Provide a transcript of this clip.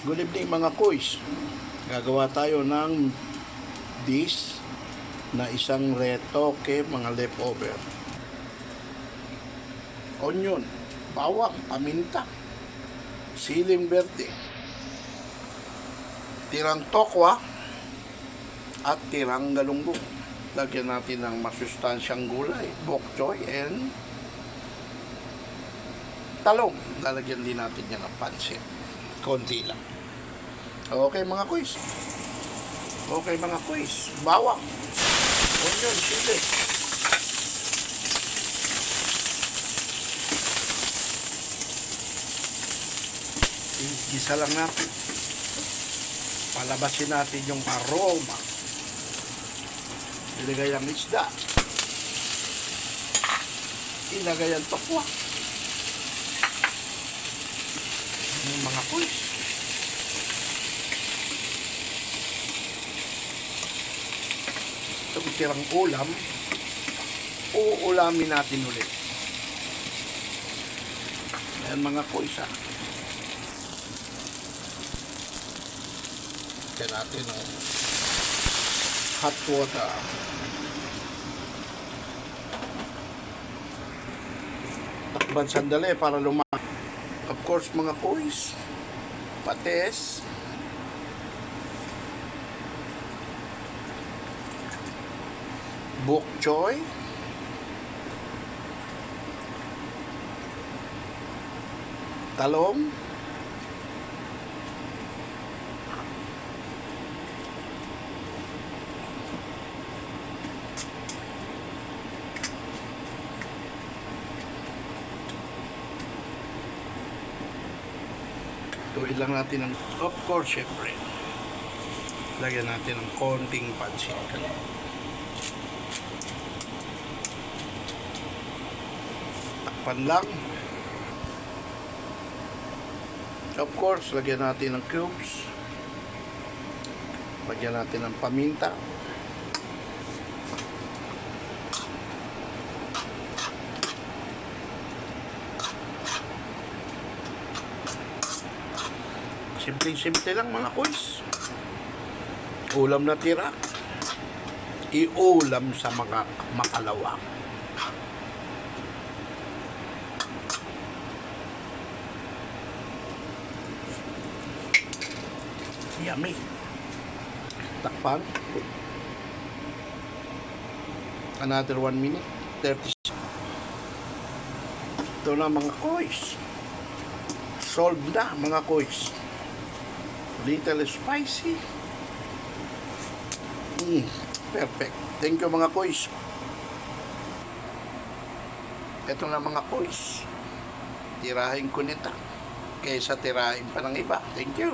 Good evening mga kuys. Gagawa tayo ng dish na isang retoke, mga leftover. Onion, bawang, paminta, siling berde, tirang tokwa, at tirang galunggong. Lagyan natin ng masustansyang gulay, bok choy, and talong. Lalagyan din natin yan ng pansit. Konti lang. Okay mga kuys. Bawang, onion, sili. Igisa lang natin. Palabasin natin yung aroma. Ilagay ang isda. Ilagay ang tokwa. Yung mga kuys. Ito tirang ulam. Uulamin natin ulit. Ayan mga kuys ha. Lagyan natin ng hot water. Takban sandali para lumaki. Of course mga kuys, pates, bok choy, talong, tuloy lang natin ng, of course, syempre lagyan natin ng konting pansit. Takpan lang. Of course, lagyan natin ng cubes. Lagyan natin ng paminta. Simple lang mga kuys. Ulam na tira. Iulam sa mga makalawang. Yummy. Takpan. Another 1 minute. 30 seconds. Ito na mga kuys. Solved na mga kuys. Little spicy. Perfect. Thank you mga kuys. Ito na mga kuys. Tirahin ko nito kaysa tirahin pa ng iba. Thank you.